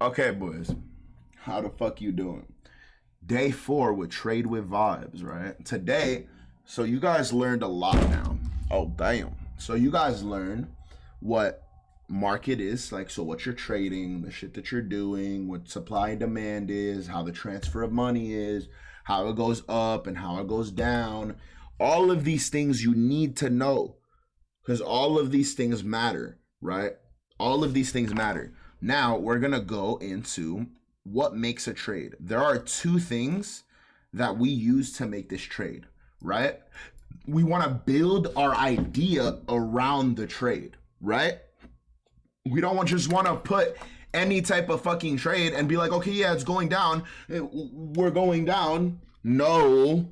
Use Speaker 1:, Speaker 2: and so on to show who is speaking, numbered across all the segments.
Speaker 1: Okay, boys. How the fuck you doing? Day 4 with Trade with Vibes, right? Today, so you guys learned a lot now. Oh, damn. So you guys learned what market is, like, so what you're trading, the shit that you're doing, what supply and demand is, how the transfer of money is, how it goes up and how it goes down. All of these things you need to know because all of these things matter, right? All of these things matter. Now we're going to go into what makes a trade. There are two things that we use to make this trade, right? We want to build our idea around the trade, right? We don't just want to put any type of fucking trade and be like, okay, yeah, it's going down. We're going down. No.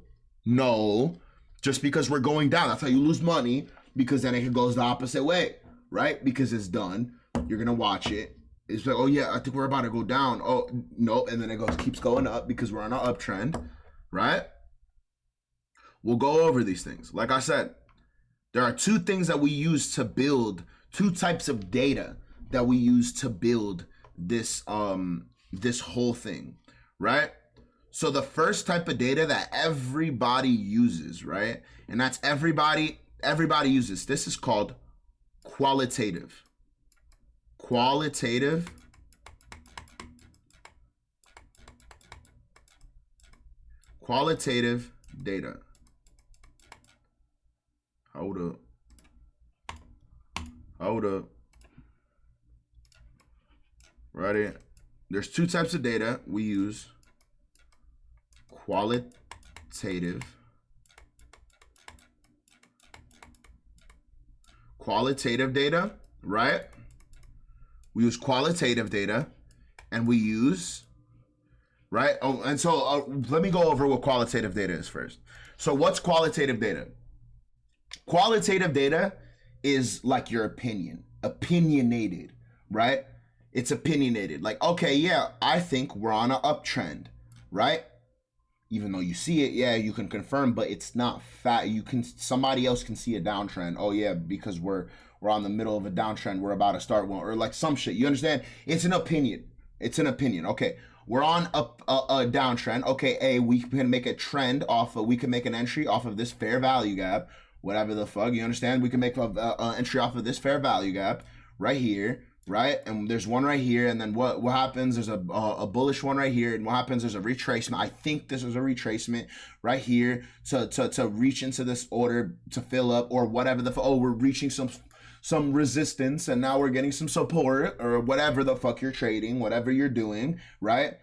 Speaker 1: Just because we're going down, that's how you lose money, because then it goes the opposite way, right? Because it's done. You're going to watch it. It's like, oh yeah, I think we're about to go down. Oh, no. And then it keeps going up because we're on an uptrend, right? We'll go over these things. Like I said, there are two things that we use to build, two types of data that we use to build this this whole thing, right? So the first type of data that everybody uses, right? And that's everybody uses. This is called qualitative. Qualitative data. Hold up. Ready? There's two types of data we use. Qualitative data, right? We use qualitative data, and we use, right? Oh, and so let me go over what qualitative data is first. So what's qualitative data? Qualitative data is like your opinionated, right? It's opinionated. Like, okay, yeah, I think we're on an uptrend, right? Even though you see it, yeah, you can confirm, but it's not fat. Somebody else can see a downtrend. Oh yeah, because we're on the middle of a downtrend, we're about to start one, or like some shit. You understand? It's an opinion. Okay, we're on a downtrend. Okay, we can make a trend we can make an entry off of this fair value gap, whatever the fuck. You understand? We can make an entry off of this fair value gap right here. Right, and there's one right here, and then what happens? There's a bullish one right here, and what happens? There's a retracement. I think this is a retracement right here to reach into this order to fill up, or whatever we're reaching some resistance, and now we're getting some support, or whatever the fuck you're trading, whatever you're doing, right?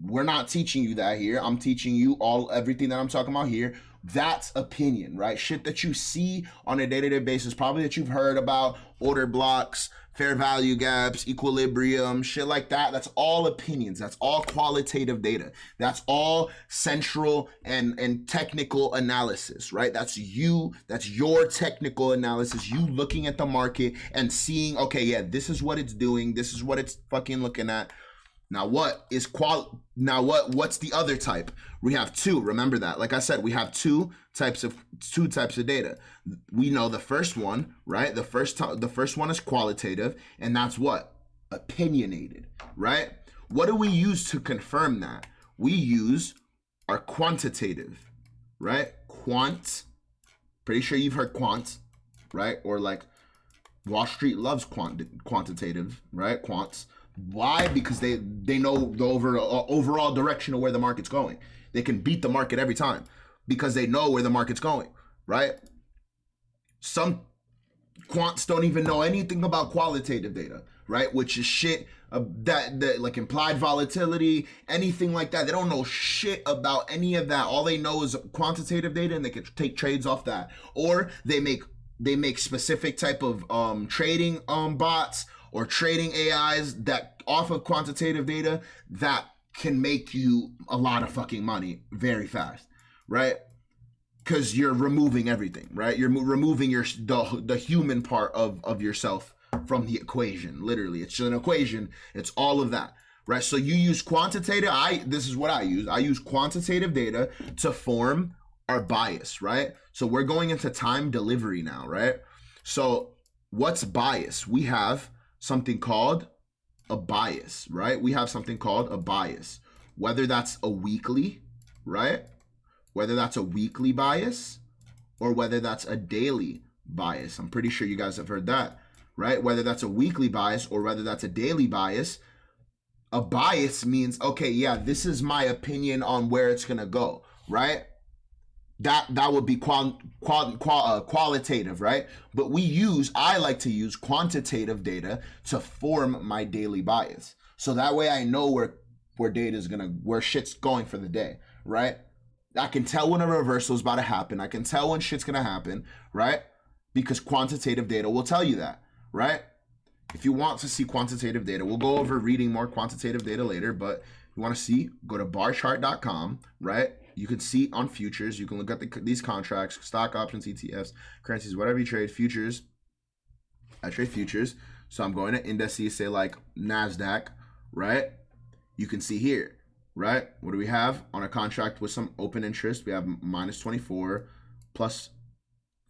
Speaker 1: We're not teaching you that here. I'm teaching you everything that I'm talking about here. That's opinion, right? Shit that you see on a day-to-day basis, probably that you've heard about, order blocks, fair value gaps, equilibrium, shit like that. That's all opinions. That's all qualitative data. That's all central and technical analysis, right? That's your technical analysis. You looking at the market and seeing, okay, yeah, this is what it's doing. This is what it's fucking looking at. Now what's the other type? We have two. Remember that. Like I said, we have two types of data. We know the first one, right? The first one is qualitative, and that's what? Opinionated, right? What do we use to confirm that? We use our quantitative, right? Pretty sure you've heard quant, right? Or like Wall Street loves quantitative, right? Quants. Why? Because they know the overall direction of where the market's going. They can beat the market every time because they know where the market's going, right? Some quants don't even know anything about qualitative data, right? Which is shit that like implied volatility, anything like that. They don't know shit about any of that. All they know is quantitative data, and they can take trades off that, or they make specific type of trading bots or trading AIs that off of quantitative data that can make you a lot of fucking money very fast, right? Because you're removing everything, right? You're removing the human part of yourself from the equation. Literally, it's just an equation. It's all of that, right? So you use quantitative. This is what I use. I use quantitative data to form our bias, right? So we're going into time delivery now, right? So what's bias? We have something called a bias, right? We have something called a bias, whether that's a weekly, right? Whether that's a weekly bias or whether that's a daily bias. I'm pretty sure you guys have heard that, right? Whether that's a weekly bias or whether that's a daily bias. A bias means, okay, yeah, this is my opinion on where it's gonna go, right? That would be qualitative, right? But I like to use quantitative data to form my daily bias. So that way I know where shit's going for the day, right? I can tell when a reversal is about to happen. I can tell when shit's gonna happen, right? Because quantitative data will tell you that, right? If you want to see quantitative data, we'll go over reading more quantitative data later, but if you want to see, go to barchart.com, right? You can see on futures, you can look at these contracts, stock options, ETFs, currencies, whatever you trade, futures. I trade futures. So I'm going to indices, say like NASDAQ, right? You can see here, right? What do we have on a contract with some open interest? We have minus 24, plus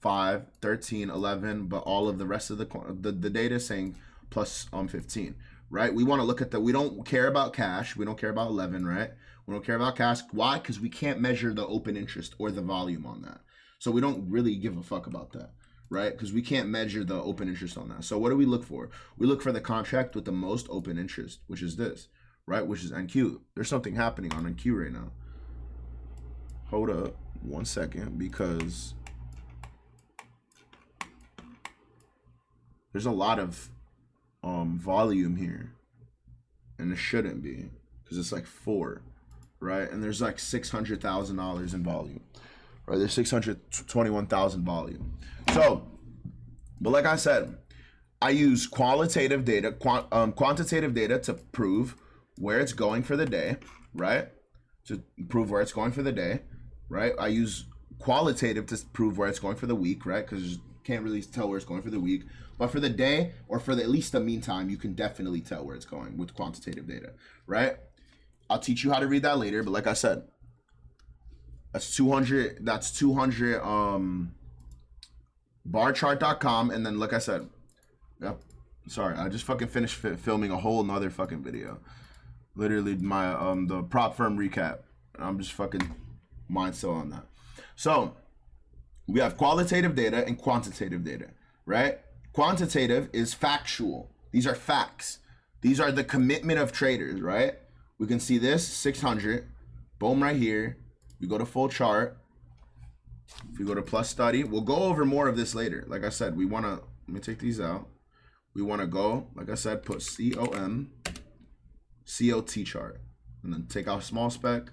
Speaker 1: 5, 13, 11, but all of the rest of the data is saying plus 15, right? We want to look at we don't care about cash. We don't care about 11, right? We don't care about cash. Why? Because we can't measure the open interest or the volume on that. So we don't really give a fuck about that, right? Because we can't measure the open interest on that. So what do we look for? We look for the contract with the most open interest, which is this, right? Which is NQ. There's something happening on NQ right now. Hold up 1 second, because there's a lot of volume here, and it shouldn't be, because it's like 4, right? And there's like $600,000 in volume, right? There's 621,000 volume. So, but like I said, I use qualitative data, quantitative data to prove where it's going for the day, right? To prove where it's going for the day, right? I use qualitative to prove where it's going for the week, right? Because can't really tell where it's going for the week, but for the day or for at least the meantime, you can definitely tell where it's going with quantitative data, right? I'll teach you how to read that later, but like I said, that's 200 barchart.com, and then like I said, yep, sorry, I just fucking finished filming a whole nother fucking video, literally my the prop firm recap. I'm just fucking mind still on that. So we have qualitative data and quantitative data, right? Quantitative is factual. These are facts. These are the commitment of traders, right? We can see this 600, boom, right here. We go to full chart. If we go to plus study, we'll go over more of this later. Like I said, we want to, let me take these out. We want to go, like I said, put COM, COT chart, and then take out small spec.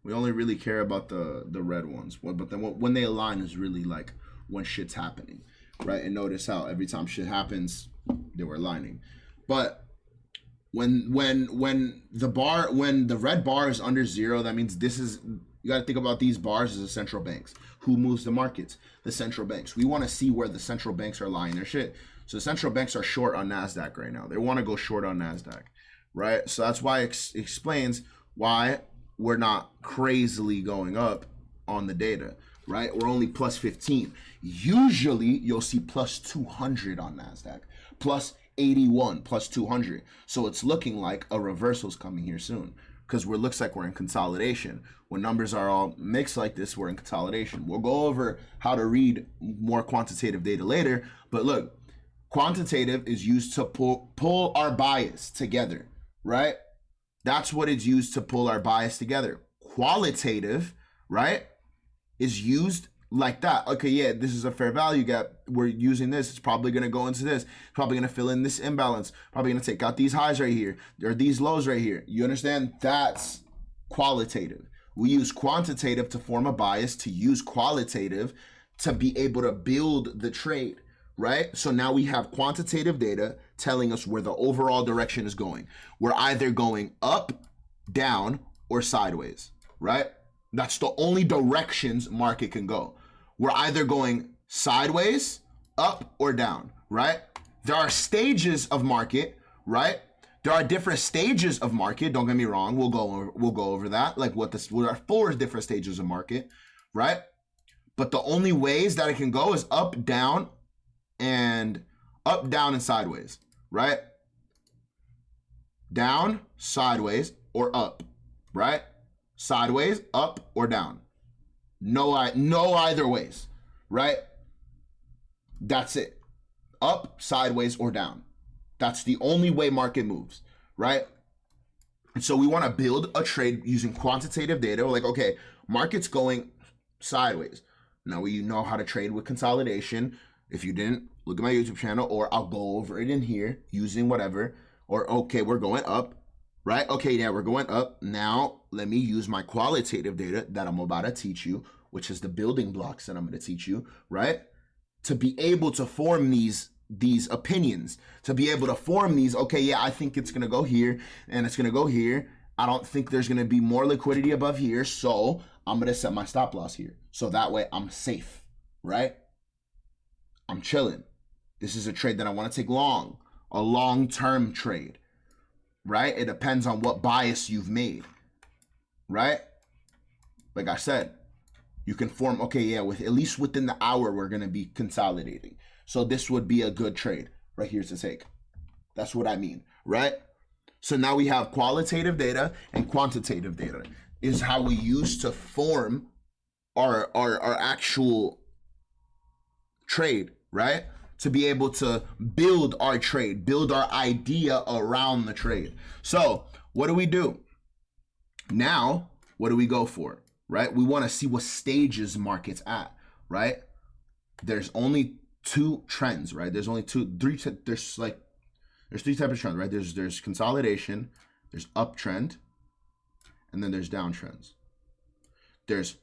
Speaker 1: We only really care about the red ones, but then when they align is really like when shit's happening, right? And notice how every time shit happens, they were aligning. But when the red bar is under 0, that means you got to think about these bars as the central banks. Who moves the markets? The central banks. We want to see where the central banks are lying their shit. So the central banks are short on NASDAQ right now. They want to go short on NASDAQ, right? So that's why it explains why we're not crazily going up on the data, right? We're only plus 15. Usually you'll see plus 200 on NASDAQ, plus 81, plus 200. So it's looking like a reversal's coming here soon, because looks like we're in consolidation. When numbers are all mixed like this, we're in consolidation. We'll go over how to read more quantitative data later, but look, quantitative is used to pull our bias together, right? That's what it's used to pull our bias together. Qualitative, right, is used like that. Okay, yeah, this is a fair value gap. We're using this. It's probably going to go into this. It's probably going to fill in this imbalance. Probably going to take out these highs right here. There are these lows right here. You understand? That's qualitative. We use quantitative to form a bias, to use qualitative to be able to build the trade, right? So now we have quantitative data telling us where the overall direction is going. We're either going up, down, or sideways, right? That's the only directions market can go. We're either going sideways, up, or down, right? There are stages of market, right? There are different stages of market. Don't get me wrong. We'll go over that. Like what are 4 different stages of market, right? But the only ways that it can go is up, down, and sideways, right? down, sideways, or up, right? Sideways, up, or down. No either ways, right? That's it. Up, sideways, or down. That's the only way market moves, right? And so we want to build a trade using quantitative data. We're like, okay, market's going sideways. Now we know how to trade with consolidation. If you didn't, look at my YouTube channel, or I'll go over it in here using whatever. Or, okay, we're going up, right? Okay, yeah, we're going up. Now let me use my qualitative data that I'm about to teach you, which is the building blocks that I'm going to teach you, right? To be able to form these opinions, to be able to form these, okay, yeah, I think it's going to go here and it's going to go here. I don't think there's going to be more liquidity above here, so I'm going to set my stop loss here. So that way I'm safe, right? I'm chilling. This is a trade that I want to take long, a long-term trade, right? It depends on what bias you've made, right? Like I said, you can form, okay, yeah, with at least within the hour, we're going to be consolidating. So this would be a good trade right here to take. That's what I mean, right? So now we have qualitative data and quantitative data is how we use to form our actual trade, right? To be able to build our trade, build our idea around the trade. So what do? Now, what do we go for, right? We want to see what stages market's at, right? There's only two trends, right? There's only three types of trends, right? There's consolidation, there's uptrend, and then there's downtrends. There's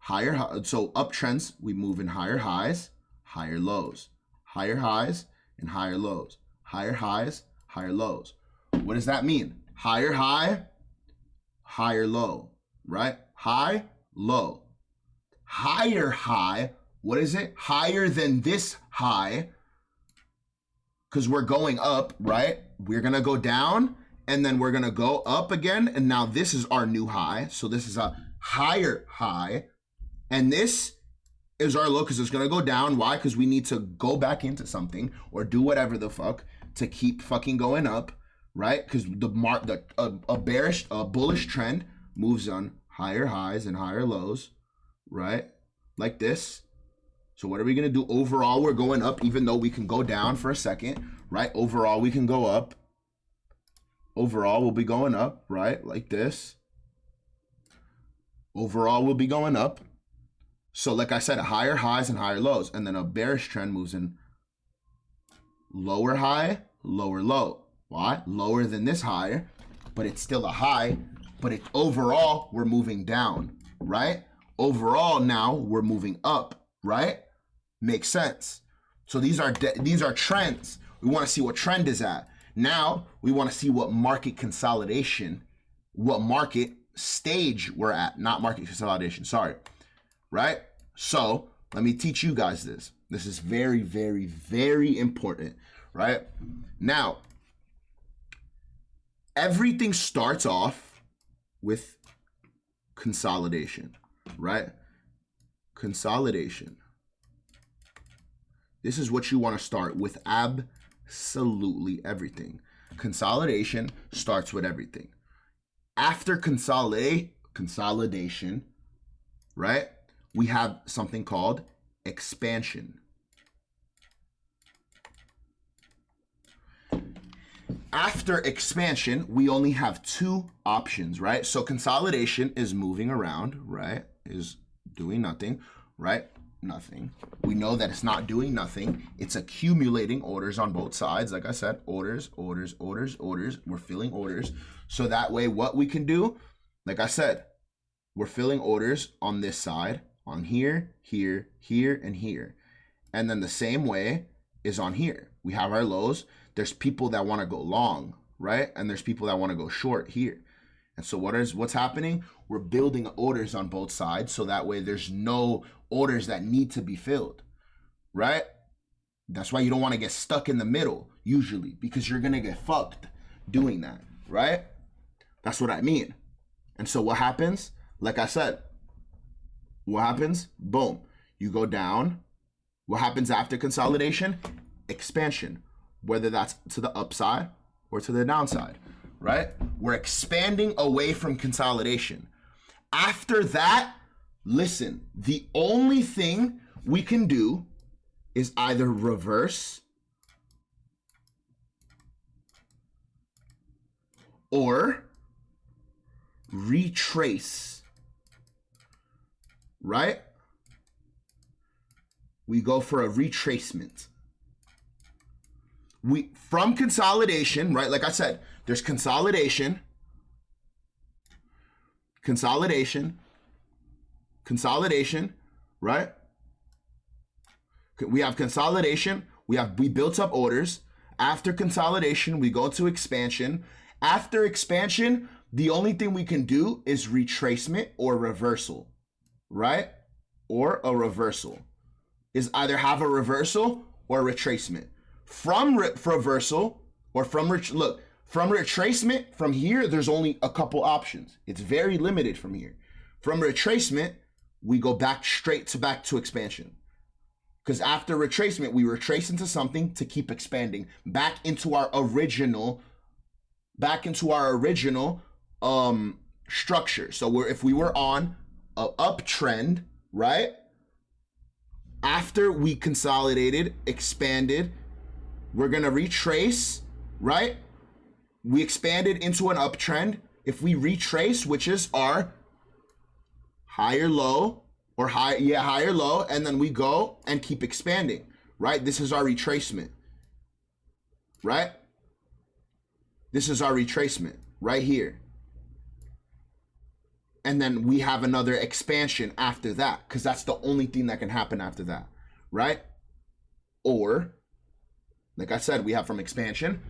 Speaker 1: so uptrends, we move in higher highs, higher lows, higher highs and higher lows, higher highs, higher lows. What does that mean? Higher high, higher low, right? High, low. Higher high, what is it? Higher than this high, because we're going up, right? We're going to go down, and then we're going to go up again, and now this is our new high. So this is a higher high, and this is our low because it's going to go down. Why? Because we need to go back into something or do whatever the fuck to keep fucking going up, right? Because a bullish trend moves on higher highs and higher lows, right? Like this. So what are we going to do? Overall, we're going up, even though we can go down for a second, right? Overall, we can go up. Overall, we'll be going up, right? Like this. Overall, we'll be going up. So like I said, higher highs and higher lows. And then a bearish trend moves in lower high, lower low. Why? Lower than this high, but it's still a high. But overall, we're moving down, right? Overall, now we're moving up, right? Makes sense. So these are trends. We want to see what trend is at. Now we want to see what market consolidation, what market stage we're at, not market consolidation. Sorry, right? So let me teach you guys this. This is very, very, very important, right? Now, everything starts off with consolidation, right? Consolidation. This is what you want to start with. Absolutely everything. Consolidation starts with everything. After consolidation, right, we have something called expansion. After expansion, we only have two options, right? So consolidation is moving around, right? Is doing nothing, right? Nothing. We know that it's not doing nothing. It's accumulating orders on both sides. Like I said, orders. We're filling orders. So that way, what we can do, like I said, we're filling orders on this side, on here, here, here, and here. And then the same way is on here. We have our lows. There's people that want to go long, right? And there's people that want to go short here. And so what's happening? We're building orders on both sides, so that way there's no orders that need to be filled, right? That's why you don't want to get stuck in the middle, usually, because you're going to get fucked doing that, right? That's what I mean. And so what happens? Like I said, what happens? Boom. You go down. What happens after consolidation? Expansion, whether that's to the upside or to the downside. right? We're expanding away from consolidation. After that, listen, the only thing we can do is either reverse or retrace, right? We go for a retracement. From consolidation, right? Like I said, there's consolidation, right? We have consolidation, we built up orders. After consolidation, we go to expansion. After expansion, the only thing we can do is retracement or reversal, right? Or a reversal is either have a reversal or retracement. From reversal or from retracement, from here, there's only a couple options. It's very limited from here. From retracement, we go back to expansion. Because after retracement, we retrace into something to keep expanding back into our original structure. So if we were on an uptrend, right? After we consolidated, expanded, we're gonna retrace, right? We expanded into an uptrend. If we retrace, which is our higher low, higher low, and then we go and keep expanding, right? This is our retracement, right? This is our retracement right here. And then we have another expansion after that, because that's the only thing that can happen after that, right? Or, like I said, we have from expansion.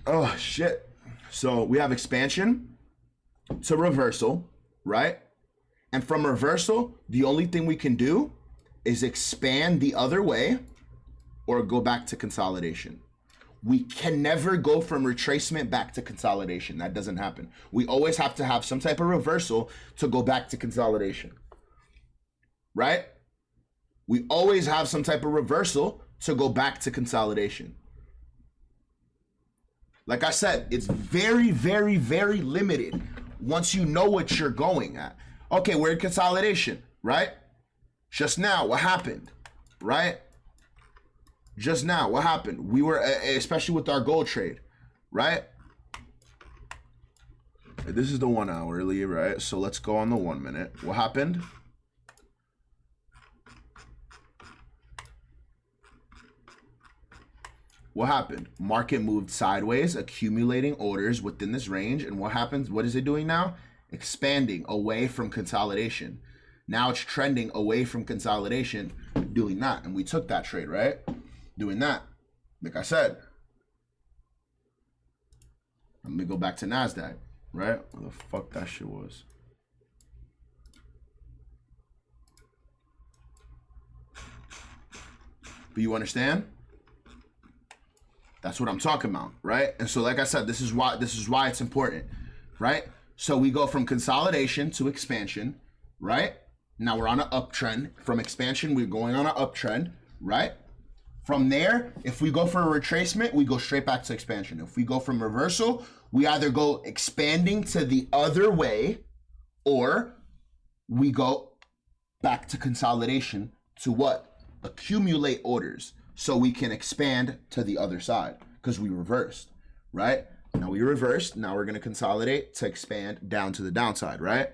Speaker 1: Oh, shit. So we have expansion to reversal, right? And from reversal, the only thing we can do is expand the other way or go back to consolidation. We can never go from retracement back to consolidation. That doesn't happen. We always have to have some type of reversal to go back to consolidation, right? We always have some type of reversal to go back to consolidation. Like I said, it's very, very, very limited once you know what you're going at. Okay, we're in consolidation, right? Just now, what happened, right? Just now, what happened? We were, especially with our gold trade, right? This is the 1 hourly, right? So let's go on the 1 minute. What happened? What happened? Market moved sideways, accumulating orders within this range. And what happens? What is it doing now? Expanding away from consolidation. Now it's trending away from consolidation, doing that. And we took that trade, right? Doing that. Like I said. Let me go back to NASDAQ, right? Where the fuck that shit was. But you understand? That's what I'm talking about, right? And so, like I said, this is why it's important, right? So we go from consolidation to expansion, right? Now we're on an uptrend. From expansion, we're going on an uptrend, right? From there, if we go for a retracement, we go straight back to expansion. If we go from reversal, we either go expanding to the other way, or we go back to consolidation to what? Accumulate orders so we can expand to the other side, because we reversed, right? Now we reversed. Now we're going to consolidate to expand down to the downside, right?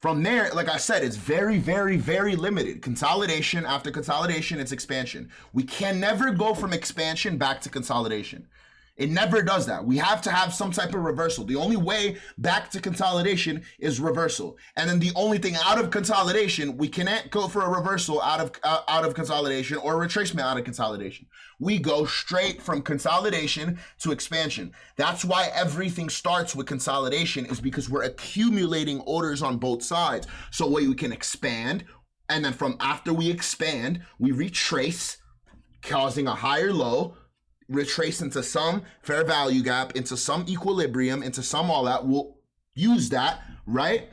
Speaker 1: From there, like I said, it's very, very, very limited. Consolidation, after consolidation, it's expansion. We can never go from expansion back to consolidation. It never does that. We have to have some type of reversal. The only way back to consolidation is reversal. And then the only thing out of consolidation, we cannot go for a reversal out of consolidation or a retracement out of consolidation. We go straight from consolidation to expansion. That's why everything starts with consolidation, is because we're accumulating orders on both sides. So we can expand, and then from after we expand, we retrace, causing a higher low, retrace into some fair value gap, into some equilibrium, into some all that. We'll use that, right?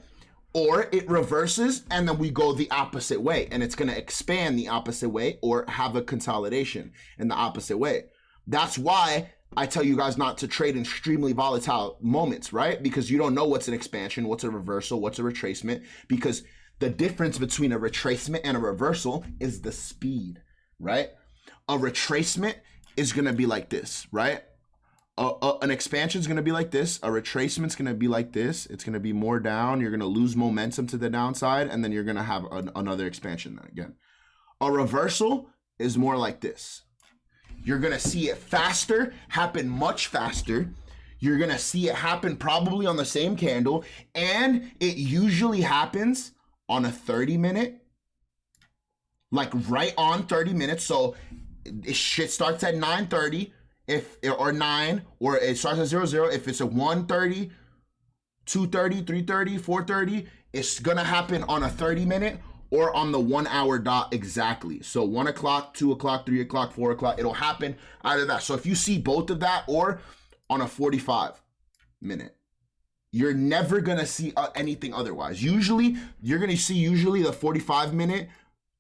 Speaker 1: Or it reverses and then we go the opposite way and it's going to expand the opposite way or have a consolidation in the opposite way. That's why I tell you guys not to trade in extremely volatile moments, right? Because you don't know what's an expansion, what's a reversal, what's a retracement, because the difference between a retracement and a reversal is the speed, right? A retracement is going to be like this, right? An expansion is going to be like this. A retracement is going to be like this. It's going to be more down. You're going to lose momentum to the downside, and then you're going to have another expansion then again. A reversal is more like this. You're going to see it faster, happen much faster. You're going to see it happen probably on the same candle, and it usually happens on a 30-minute, like right on 30 minutes. So shit starts at 9:30. Or 9, or it starts at 00. If it's a 1:30, 2:30, 3:30, 4:30, it's gonna happen on a 30-minute or on the 1 hour dot exactly. So 1 o'clock, 2 o'clock, 3 o'clock, 4 o'clock, it'll happen either that. So if you see both of that or on a 45-minute, you're never gonna see anything otherwise. Usually, you're gonna see the 45-minute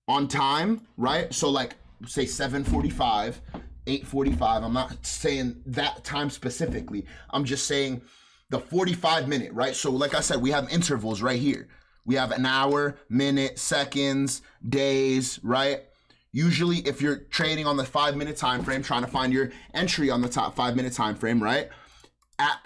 Speaker 1: on time, right? So like say 7:45, 8:45. I'm not saying that time specifically. I'm just saying the 45-minute, right? So like I said, we have intervals right here. We have an hour, minute, seconds, days, right? Usually if you're trading on the 5-minute time frame, trying to find your entry on the top 5-minute time frame, right?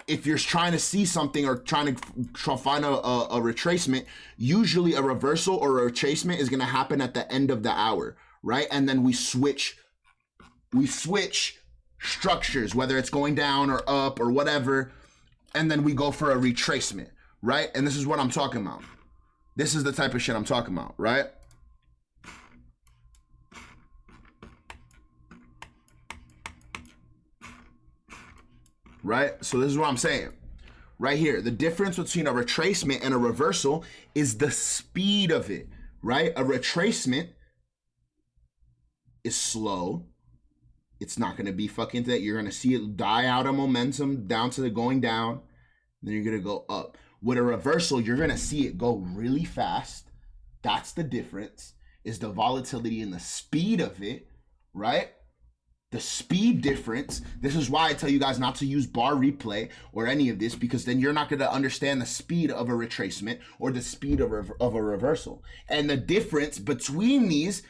Speaker 1: If you're trying to see something or trying to find a retracement, usually a reversal or a retracement is going to happen at the end of the hour, right? And then we switch structures, whether it's going down or up or whatever, and then we go for a retracement, right? And this is what I'm talking about. This is the type of shit I'm talking about, right? Right? So this is what I'm saying. Right here, the difference between a retracement and a reversal is the speed of it, right? A retracement is slow. It's not going to be fucking that. You're going to see it die out of momentum down to the going down. Then you're going to go up. With a reversal, you're going to see it go really fast. That's the difference, is the volatility and the speed of it, right? The speed difference. This is why I tell you guys not to use bar replay or any of this, because then you're not going to understand the speed of a retracement or the speed of a reversal. And the difference between these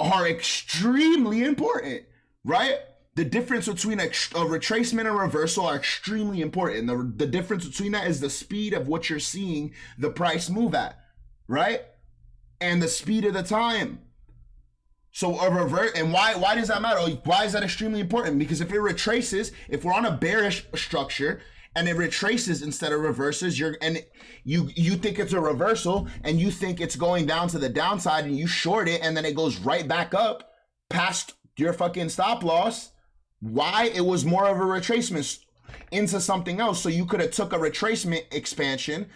Speaker 1: are extremely important. Right? The difference between a retracement and reversal are extremely important. The difference between that is the speed of what you're seeing the price move at, right? And the speed of the time. So a revert, and why does that matter? Why is that extremely important? Because if it retraces, if we're on a bearish structure and it retraces instead of reverses, you think it's a reversal and you think it's going down to the downside and you short it and then it goes right back up past your fucking stop loss. Why? It was more of a retracement into something else. So you could have took a retracement expansion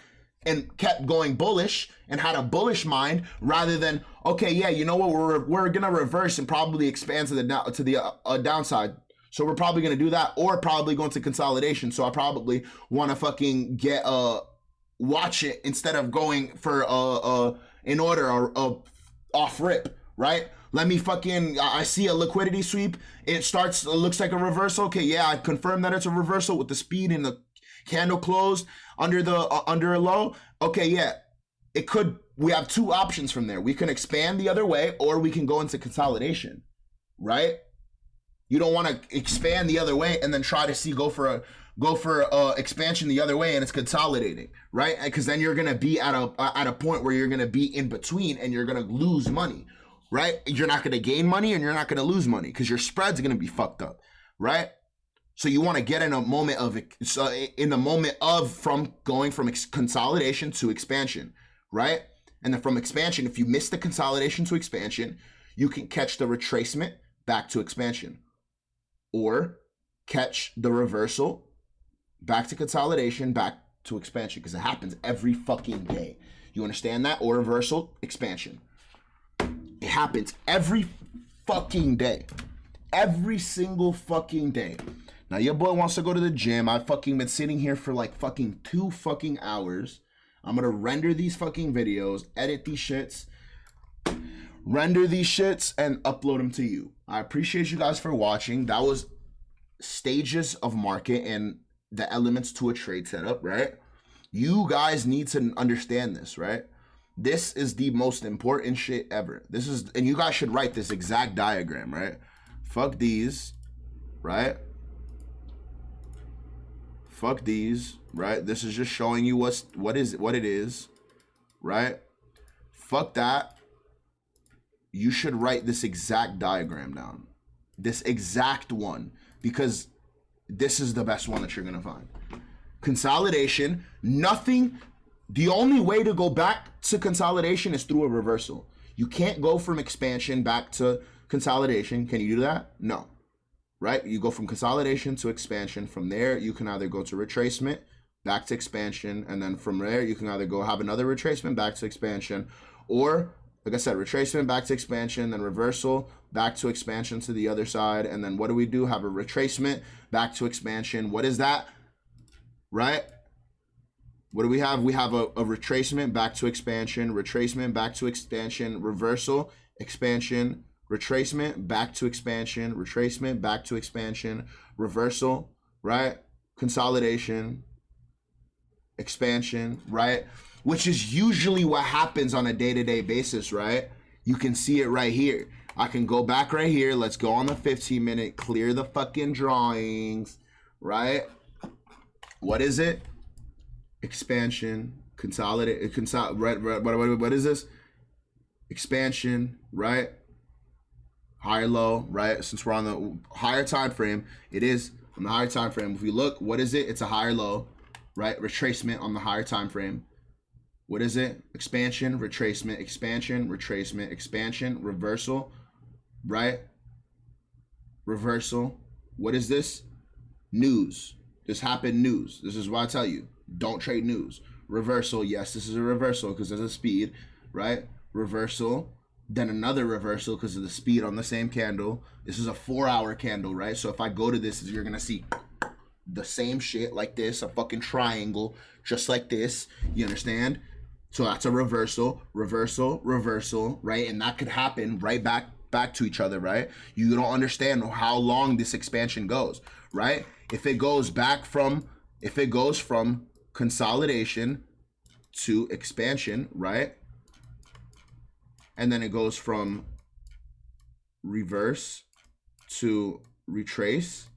Speaker 1: and kept going bullish and had a bullish mind rather than, okay, yeah, you know what, we're gonna reverse and probably expand to the downside. So we're probably gonna do that, or probably going to consolidation. So I probably want to fucking get watch it instead of going for in order or off rip, right? Let me fucking, I see a liquidity sweep. It looks like a reversal. Okay, yeah, I confirm that it's a reversal with the speed and the candle closed under a low. Okay, yeah, we have two options from there. We can expand the other way or we can go into consolidation, right? You don't want to expand the other way and then try to go for expansion the other way and it's consolidating, right? Because then you're going to be at a point where you're going to be in between and you're going to lose money. Right? You're not going to gain money and you're not going to lose money because your spread's going to be fucked up, right? So you want to get in a moment from going from consolidation to expansion, right? And then from expansion, if you miss the consolidation to expansion, you can catch the retracement back to expansion or catch the reversal back to consolidation, back to expansion, because it happens every fucking day. You understand that? Or reversal, expansion. It happens every fucking day. Every single fucking day. Now, your boy wants to go to the gym. I've fucking been sitting here for like fucking 2 fucking hours. I'm gonna render these fucking videos, edit these shits, render these shits, and upload them to you. I appreciate you guys for watching. That was stages of market and the elements to a trade setup, right? You guys need to understand this, right? This is the most important shit ever. This is, and you guys should write this exact diagram, right? Fuck these, right? Fuck these, right? This is just showing you what it is, right? Fuck that. You should write this exact diagram down. This exact one, because this is the best one that you're gonna find. Consolidation, nothing. The only way to go back to consolidation is through a reversal. You can't go from expansion back to consolidation. Can you do that? No. Right? You go from consolidation to expansion. From there, you can either go to retracement, back to expansion, and then from there, you can either go have another retracement, back to expansion, or, like I said, retracement, back to expansion, then reversal, back to expansion to the other side, and then what do? Have a retracement, back to expansion. What is that? Right? What do we have? We have a retracement, back to expansion, retracement, back to expansion, reversal, expansion, retracement, back to expansion, retracement, back to expansion, reversal, right? Consolidation, expansion, right? Which is usually what happens on a day-to-day basis, right? You can see it right here. I can go back right here. Let's go on the 15-minute, clear the fucking drawings, right? What is it? Expansion, consolidate, what is this? Expansion, right? Higher low, right? Since we're on the higher time frame, it is on the higher time frame. If we look, what is it? It's a higher low, right? Retracement on the higher time frame. What is it? Expansion, retracement, expansion, retracement, expansion, reversal, right? Reversal. What is this? News. This happened news. This is why I tell you, don't trade news. Reversal, yes, this is a reversal because there's a speed, right? Reversal, then another reversal because of the speed on the same candle. This is a 4-hour candle, right? So if I go to this, you're going to see the same shit like this, a fucking triangle, just like this. You understand? So that's a reversal, reversal, reversal, right? And that could happen right back to each other, right? You don't understand how long this expansion goes, right? If it goes from consolidation to expansion, right? And then it goes from reverse to retrace.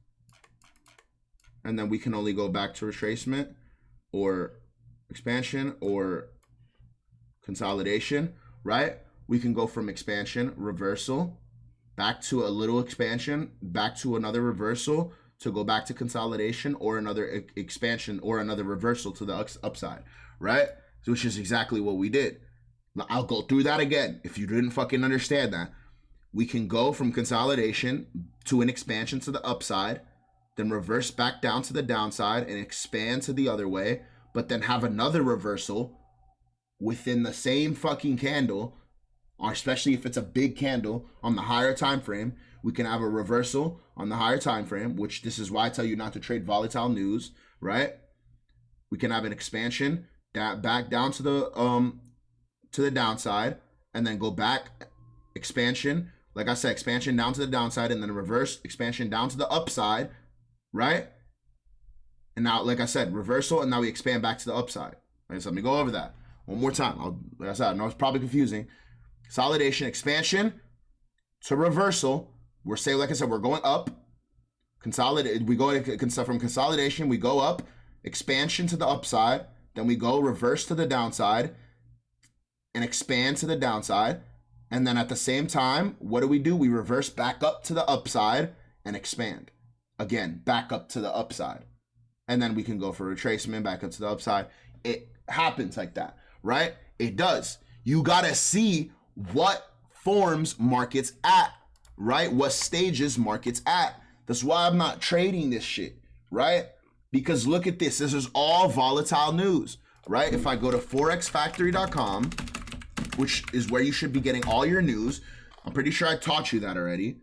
Speaker 1: And then we can only go back to retracement or expansion or consolidation, right? We can go from expansion, reversal, back to a little expansion, back to another reversal, to go back to consolidation or another expansion or another reversal to the upside, right? Which is exactly what we did. I'll go through that again if you didn't fucking understand that. We can go from consolidation to an expansion to the upside, then reverse back down to the downside and expand to the other way, but then have another reversal within the same fucking candle, or especially if it's a big candle on the higher time frame. We can have a reversal on the higher time frame, which this is why I tell you not to trade volatile news, right? We can have an expansion back down to the downside, and then go back, expansion, like I said, expansion down to the downside, and then reverse expansion down to the upside, right? And now, like I said, reversal, and now we expand back to the upside. Right, so let me go over that one more time. Like I said, I know it's probably confusing. Consolidation, expansion to reversal. We're saying, like I said, we're going up. Consolidate. We go from consolidation. We go up. Expansion to the upside. Then we go reverse to the downside, and expand to the downside. And then at the same time, what do? We reverse back up to the upside and expand. Again, back up to the upside. And then we can go for retracement, back up to the upside. It happens like that, right? It does. You gotta see what forms markets at, right? What stages markets at. That's why I'm not trading this shit, right? Because look at this. This is all volatile news, right? If I go to forexfactory.com, which is where you should be getting all your news. I'm pretty sure I taught you that already.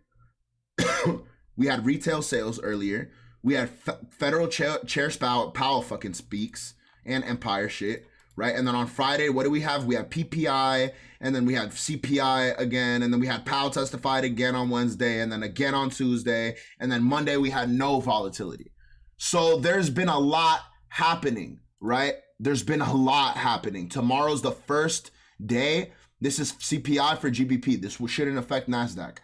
Speaker 1: We had retail sales earlier. We had federal chair Powell fucking speaks and Empire shit, right? And then on Friday, what do we have? We have PPI, and then we had CPI again, and then we had Powell testified again on Wednesday, and then again on Tuesday, and then Monday we had no volatility. So there's been a lot happening, right? There's been a lot happening. Tomorrow's the first day. This is CPI for GBP. This shouldn't affect NASDAQ.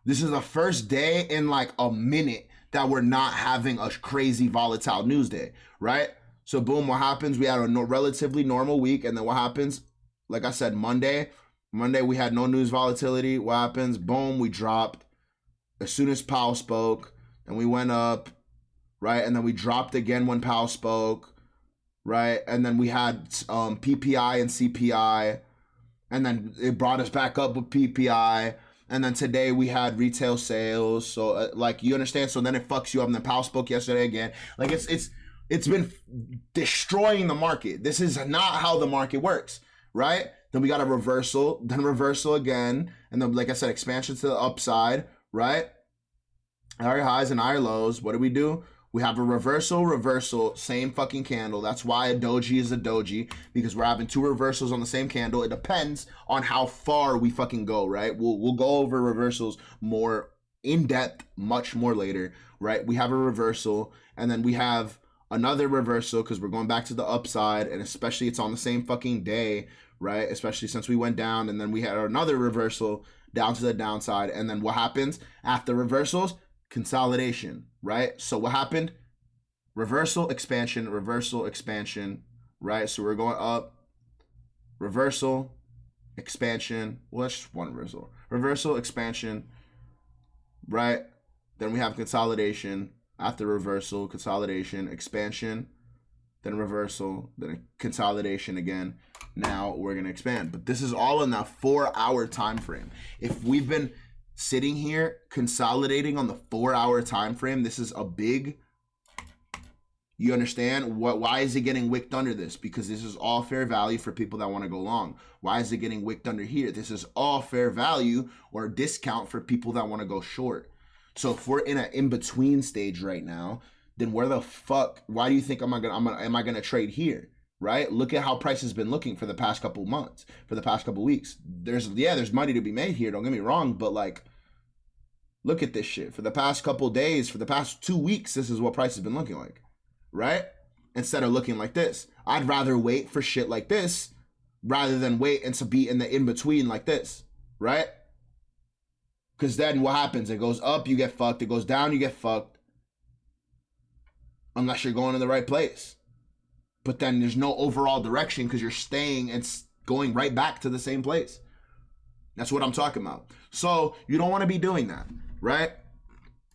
Speaker 1: This is the first day in like a minute that we're not having a crazy volatile news day, right? So boom, what happens? We had a relatively normal week, and then what happens? Like I said, Monday we had no news volatility. What happens? Boom, we dropped as soon as Powell spoke, and we went up, right? And then we dropped again when Powell spoke, right? And then we had PPI and CPI, and then it brought us back up with PPI. And then today we had retail sales. So like, you understand? So then it fucks you up. And then Powell spoke yesterday again. Like it's been destroying the market. This is not how the market works, right? Then we got a reversal, then reversal again. And then, like I said, expansion to the upside, right? Higher highs and higher lows. What do? We have a reversal, same fucking candle. That's why a doji is a doji, because we're having two reversals on the same candle. It depends on how far we fucking go, right? We'll go over reversals more in depth, much more later, right? We have a reversal, and then we have another reversal because we're going back to the upside, and especially it's on the same fucking day, right? Especially since we went down, and then we had another reversal down to the downside. And then what happens after reversals? Consolidation, right? So what happened? Reversal, expansion, right? So we're going up, reversal, expansion. Well, that's just one reversal, expansion, right? Then we have consolidation. After reversal, consolidation, expansion, then reversal, then consolidation again. Now we're gonna expand. But this is all in that 4-hour time frame. If we've been sitting here consolidating on the 4-hour time frame, this is a big, you understand why is it getting wicked under this? Because this is all fair value for people that want to go long. Why is it getting wicked under here? This is all fair value or discount for people that want to go short. So if we're in an in-between stage right now, then where the fuck, why do you think am I gonna trade here? Right? Look at how price has been looking for the past couple months, for the past couple weeks. There's money to be made here, don't get me wrong, but like, look at this shit. For the past couple days, for the past 2 weeks, this is what price has been looking like, right? Instead of looking like this. I'd rather wait for shit like this rather than wait and to be in the in-between like this, right? Because then what happens? It goes up, you get fucked. It goes down, you get fucked. Unless you're going in the right place. But then there's no overall direction because you're staying and going right back to the same place. That's what I'm talking about. So you don't want to be doing that, right?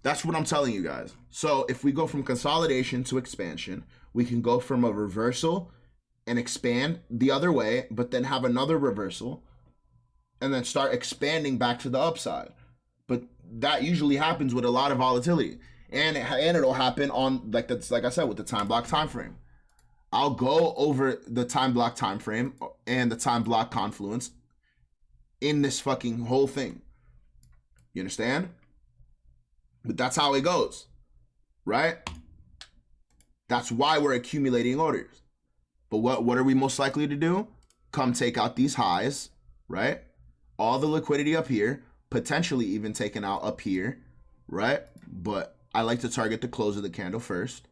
Speaker 1: That's what I'm telling you guys. So if we go from consolidation to expansion, we can go from a reversal and expand the other way, but then have another reversal and then start expanding back to the upside. But that usually happens with a lot of volatility. And it'll happen on, like I said, with the time block time frame. I'll go over the time block time frame and the time block confluence in this fucking whole thing. You understand? But that's how it goes, right? That's why we're accumulating orders. But what are we most likely to do? Come take out these highs, right? All the liquidity up here, potentially even taken out up here, right? But I like to target the close of the candle first.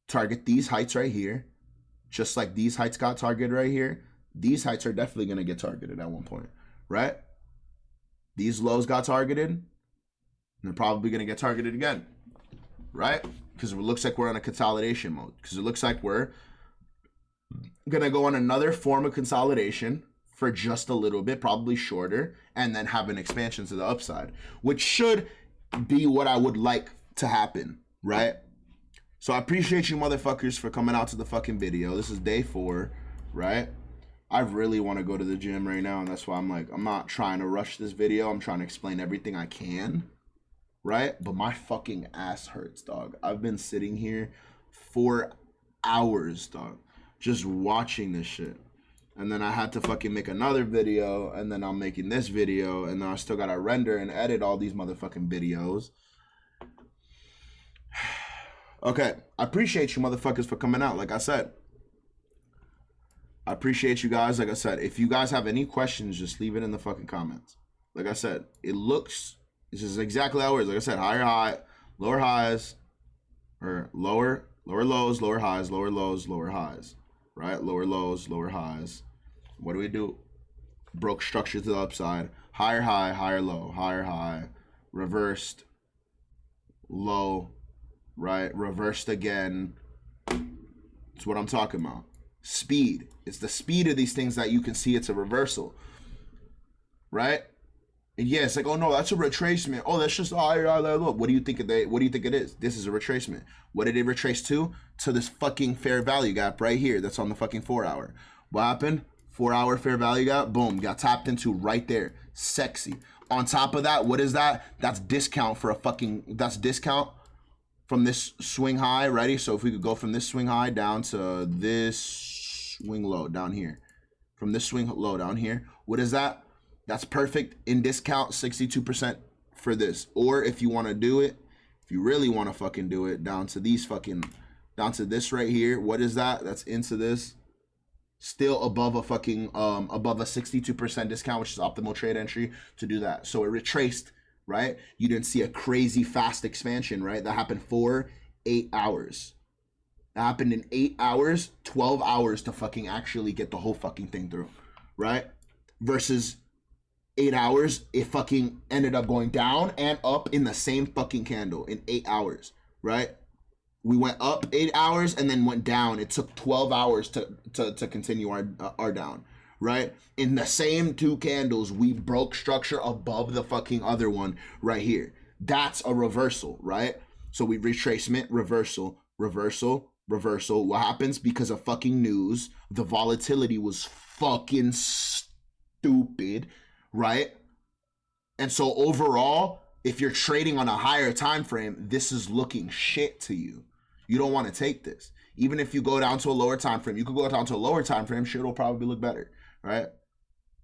Speaker 1: Target these heights right here. Just like these heights got targeted right here. These heights are definitely going to get targeted at one point, right? These lows got targeted. And they're probably going to get targeted again, right? Because it looks like we're on a consolidation mode. Because it looks like we're going to go on another form of consolidation for just a little bit, probably shorter, and then have an expansion to the upside, which should be what I would like to happen, right? So I appreciate you motherfuckers for coming out to the fucking video. This is day 4, right? I really want to go to the gym right now, and that's why I'm like, I'm not trying to rush this video. I'm trying to explain everything I can, right? But my fucking ass hurts, dog. I've been sitting here 4 hours, dog, just watching this shit. And then I had to fucking make another video, and then I'm making this video, and then I still gotta render and edit all these motherfucking videos. Okay, I appreciate you motherfuckers for coming out, like I said. I appreciate you guys. Like I said, if you guys have any questions, just leave it in the fucking comments. Like I said, this is exactly how it is. Like I said, higher high, lower highs, or lower lows, lower highs, lower lows, lower highs, right? Lower lows, lower highs. What do we do? Broke structure to the upside. Higher high, higher low, higher high, reversed, low, right? Reversed again. That's what I'm talking about. Speed. It's the speed of these things that you can see it's a reversal, right? And yeah, it's like, oh no, that's a retracement. Oh, that's just higher, higher, low. What do you think it is? This is a retracement. What did it retrace to? To this fucking fair value gap right here. That's on the fucking 4 hour. What happened? 4 hour fair value gap. Boom. Got tapped into right there. Sexy. On top of that, what is that? That's discount for that's discount from this swing high. Ready? So if we could go from this swing high down to this swing low down here. From this swing low down here. What is that? That's perfect in discount, 62% for this. Or if you want to do it, if you really want to fucking do it, down to this right here. What is that? That's into this. Still above a 62% discount, which is optimal trade entry to do that. So it retraced, right? You didn't see a crazy fast expansion, right? That happened for 8 hours. That happened in 8 hours, 12 hours to fucking actually get the whole fucking thing through, right? Versus 8 hours, it fucking ended up going down and up in the same fucking candle in 8 hours, right? We went up 8 hours and then went down. It took 12 hours to continue our down, right? In the same 2 candles, we broke structure above the fucking other one right here. That's a reversal, right? So we retracement, reversal, reversal, reversal. What happens? Because of fucking news, the volatility was fucking stupid, right? And so overall, if you're trading on a higher time frame, this is looking shit to you. You don't want to take this. Even if you go down to a lower time frame, you could go down to a lower time frame, shit will probably look better, right?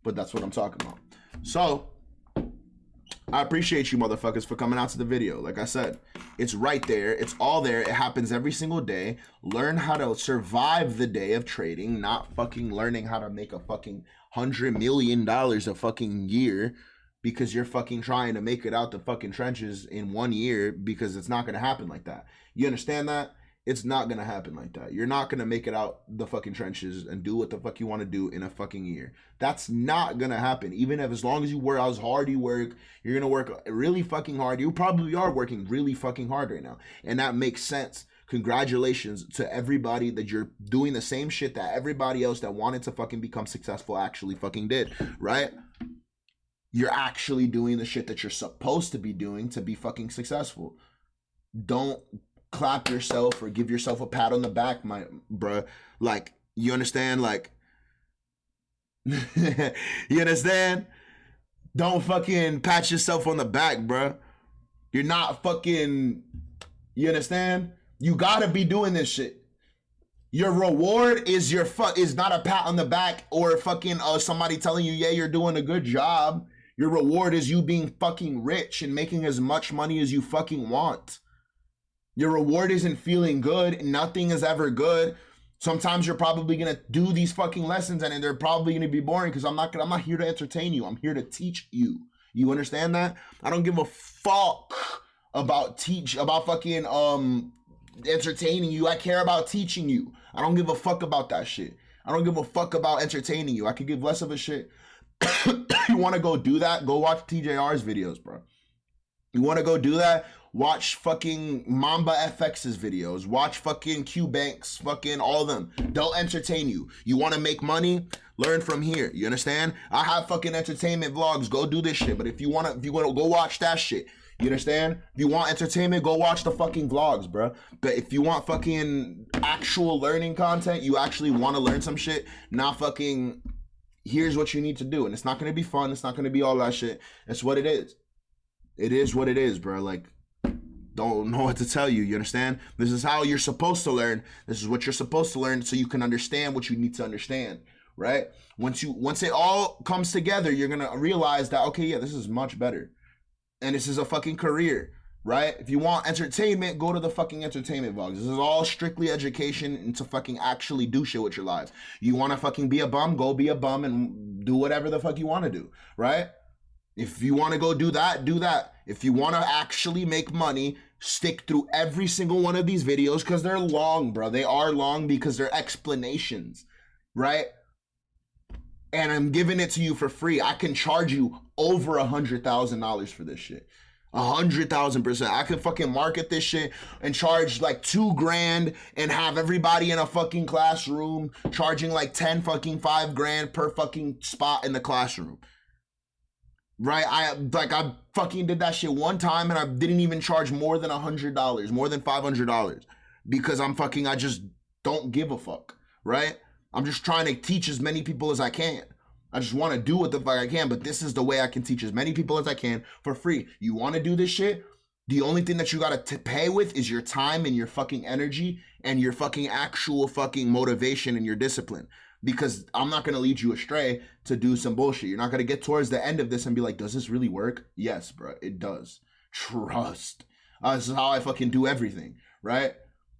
Speaker 1: But that's what I'm talking about. So I appreciate you motherfuckers for coming out to the video. Like I said, it's right there. It's all there. It happens every single day. Learn how to survive the day of trading, not fucking learning how to make a fucking $100 million a fucking year because you're fucking trying to make it out the fucking trenches in 1 year, because it's not going to happen like that. You understand that? It's not going to happen like that. You're not going to make it out the fucking trenches and do what the fuck you want to do in a fucking year. That's not going to happen. Even if, as long as you work, as hard you work, you're going to work really fucking hard. You probably are working really fucking hard right now. And that makes sense. Congratulations to everybody that you're doing the same shit that everybody else that wanted to fucking become successful actually fucking did, right? You're actually doing the shit that you're supposed to be doing to be fucking successful. Don't clap yourself or give yourself a pat on the back, my bruh. Like, you understand? Like, you understand? Don't fucking pat yourself on the back, bruh. You're not fucking, you understand? You gotta be doing this shit. Your reward is is not a pat on the back or fucking somebody telling you, yeah, you're doing a good job. Your reward is you being fucking rich and making as much money as you fucking want. Your reward isn't feeling good. Nothing is ever good. Sometimes you're probably gonna do these fucking lessons and they're probably gonna be boring because I'm not here to entertain you. I'm here to teach you. You understand that? I don't give a fuck about fucking entertaining you. I care about teaching you. I don't give a fuck about that shit. I don't give a fuck about entertaining you. I could give less of a shit. You want to go do that? Go watch TJR's videos, bro. You want to go do that? Watch fucking Mamba FX's videos. Watch fucking Q Banks, fucking all of them. They'll entertain you. You want to make money? Learn from here. You understand? I have fucking entertainment vlogs. Go do this shit. But if you want to go watch that shit. You understand? If you want entertainment, go watch the fucking vlogs, bro. But if you want fucking actual learning content, you actually want to learn some shit, not fucking, here's what you need to do. And it's not going to be fun. It's not going to be all that shit. It's what it is. It is what it is, bro. Like, don't know what to tell you. You understand? This is how you're supposed to learn. This is what you're supposed to learn so you can understand what you need to understand, right? Once it all comes together, you're going to realize that, okay, yeah, this is much better. And this is a fucking career. right? If you want entertainment, go to the fucking entertainment vlogs. This is all strictly education and to fucking actually do shit with your lives. You want to fucking be a bum, go be a bum and do whatever the fuck you want to do, right? If you want to go do that, do that. If you want to actually make money, stick through every single one of these videos because they're long, bro. They are long because they're explanations, right? And I'm giving it to you for free. I can charge you over $100,000 for this shit. 100,000%. I could fucking market this shit and charge like $2,000 and have everybody in a fucking classroom charging like 10 fucking $5,000 per fucking spot in the classroom. Right? I fucking did that shit one time and I didn't even charge more than $100, more than $500 because I just don't give a fuck. Right? I'm just trying to teach as many people as I can. I just want to do what the fuck I can, but this is the way I can teach as many people as I can for free. You want to do this shit? The only thing that you got to pay with is your time and your fucking energy and your fucking actual fucking motivation and your discipline. Because I'm not going to lead you astray to do some bullshit. You're not going to get towards the end of this and be like, does this really work? Yes, bro, it does. Trust. This is how I fucking do everything, right?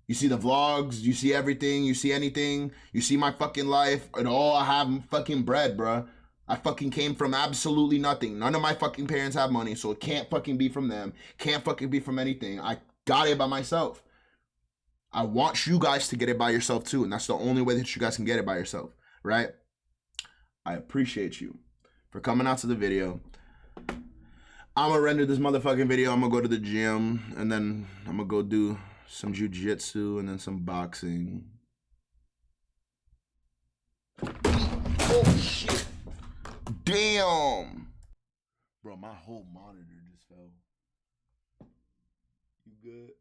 Speaker 1: You see the vlogs, you see everything, you see anything, you see my fucking life, and all I have fucking bread, bruh. I fucking came from absolutely nothing. None of my fucking parents have money, so it can't fucking be from them. Can't fucking be from anything. I got it by myself. I want you guys to get it by yourself too, and that's the only way that you guys can get it by yourself, right? I appreciate you for coming out to the video. I'm gonna render this motherfucking video. I'm gonna go to the gym, and then I'm gonna go do some jiu-jitsu and then some boxing. Oh shit. Damn. Bro, my whole monitor just fell. You good?